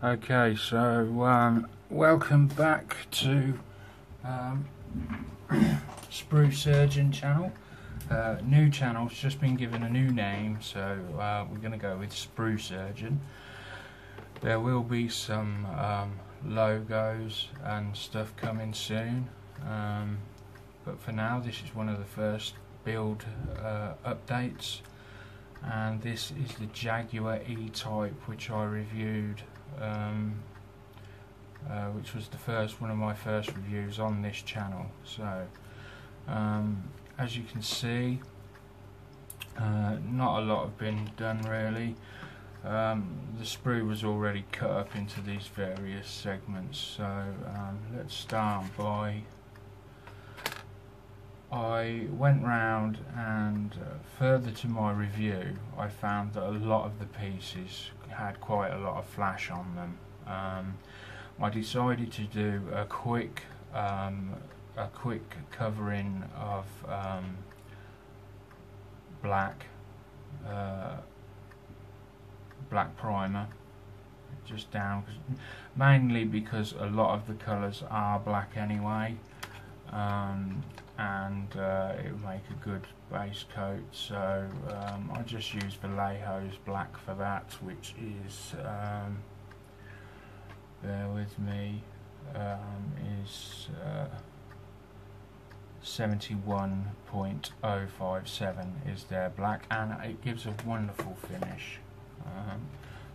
Okay, so welcome back to Sprue Surgeon channel. New channel's just been given a new name, so we're going to go with Sprue Surgeon. There will be some logos and stuff coming soon, but for now this is one of the first build updates, and this is the Jaguar E-Type, which I reviewed, which was one of my first reviews on this channel. So as you can see, not a lot have been done really. The sprue was already cut up into these various segments, so let's start by, I went round and further to my review I found that a lot of the pieces had quite a lot of flash on them. I decided to do a quick covering of black primer just down, mainly because a lot of the colours are black anyway, and it will make a good base coat. So I just used Reveiy's black for that, which is bear with me, is 71.057 is their black, and it gives a wonderful finish.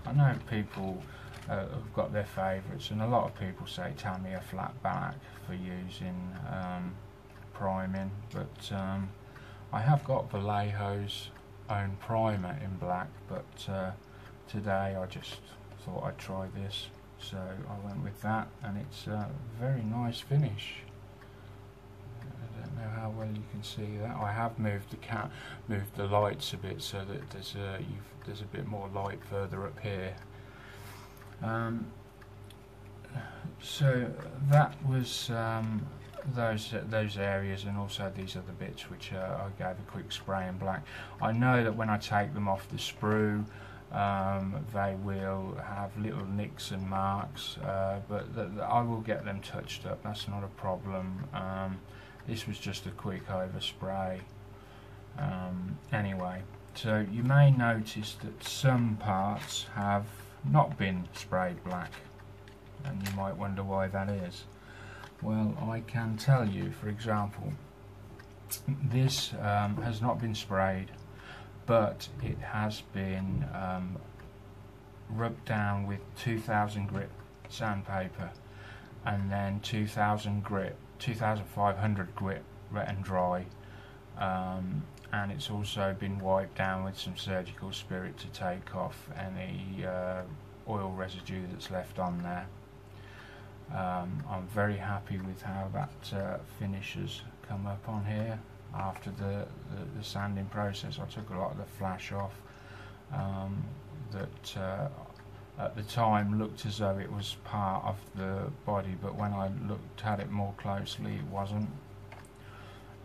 I know people have got their favourites, and a lot of people say Tamiya flat black for using priming, but I have got Reveiy's own primer in black, but today I just thought I'd try this, so I went with that, and it's a very nice finish. I don't know how well you can see that. I have moved the lights a bit so that there's a bit more light further up here. So that was those areas, and also these other bits which I gave a quick spray in black. I know that when I take them off the sprue, they will have little nicks and marks, but I will get them touched up. That's not a problem. This was just a quick overspray. Anyway, so you may notice that some parts have not been sprayed black, and you might wonder why that is. Well, I can tell you, for example, this has not been sprayed, but it has been rubbed down with 2000 grit sandpaper, and then 2500 grit wet and dry, and it's also been wiped down with some surgical spirit to take off any oil residue that's left on there. I'm very happy with how that finish has come up on here after the sanding process. I took a lot of the flash off that at the time looked as though it was part of the body, but when I looked at it more closely, it wasn't.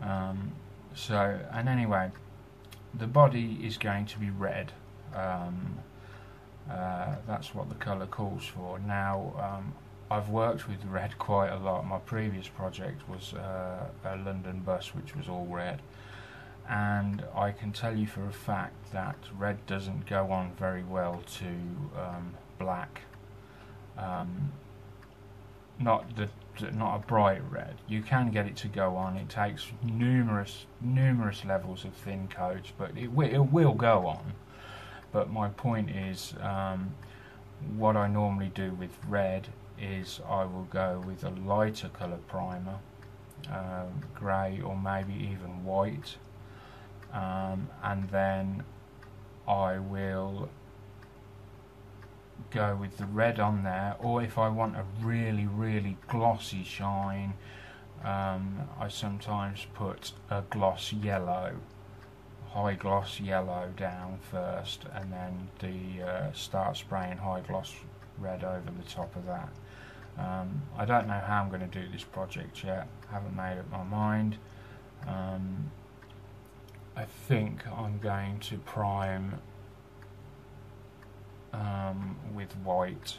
And anyway, the body is going to be red. That's what the colour calls for. Now, I've worked with red quite a lot. My previous project was a London bus which was all red, and I can tell you for a fact that red doesn't go on very well to black. Not a bright red. You can get it to go on. It takes numerous levels of thin coats, but it will go on. But my point is, what I normally do with red is I will go with a lighter colour primer, grey or maybe even white, and then I will go with the red on there, or if I want a really glossy shine, I sometimes put a gloss yellow, high gloss yellow down first, and then start spraying high gloss red over the top of that. I don't know how I'm going to do this project yet, haven't made up my mind. I think I'm going to prime with white,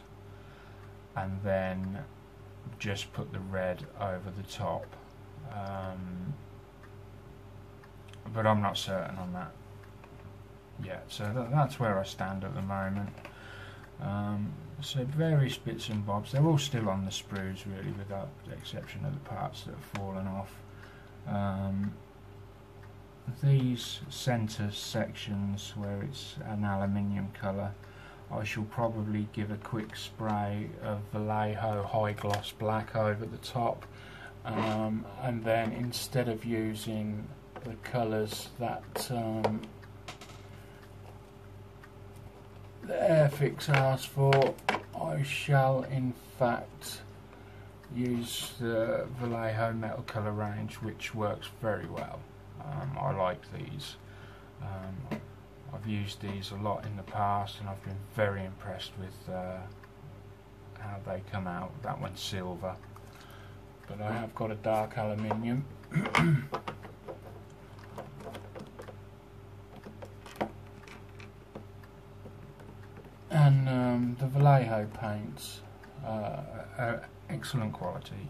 and then just put the red over the top, but I'm not certain on that yet, so that's where I stand at the moment. So various bits and bobs, they're all still on the sprues really, with the exception of the parts that have fallen off. These centre sections where it's an aluminium colour, I shall probably give a quick spray of Reveiw High Gloss Black over the top, and then instead of using the colours that the Airfix asked for, I shall in fact use the Reveiw metal colour range, which works very well. I like these. I've used these a lot in the past and I've been very impressed with how they come out. That one's silver, but I have got a dark aluminium. And the Reveiw paints are excellent quality,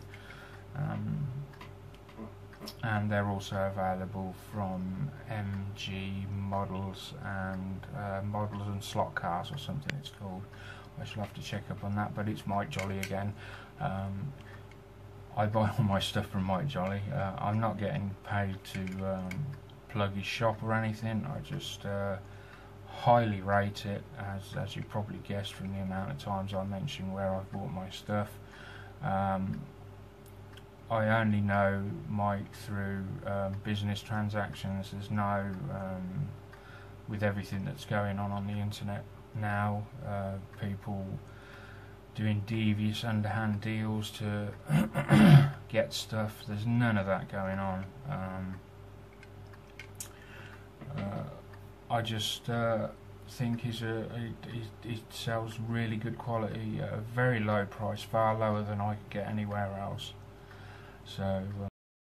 and they're also available from MG Models and Slot Cars or something it's called. I shall have to check up on that, but it's Mike Jolly again. I buy all my stuff from Mike Jolly. I'm not getting paid to plug his shop or anything. I just highly rate it, as you probably guessed from the amount of times I mention where I've bought my stuff. I only know Mike through business transactions. There's no, with everything that's going on the internet now, people doing devious underhand deals to get stuff. There's none of that going on. I just think he sells really good quality at a very low price, far lower than I could get anywhere else. So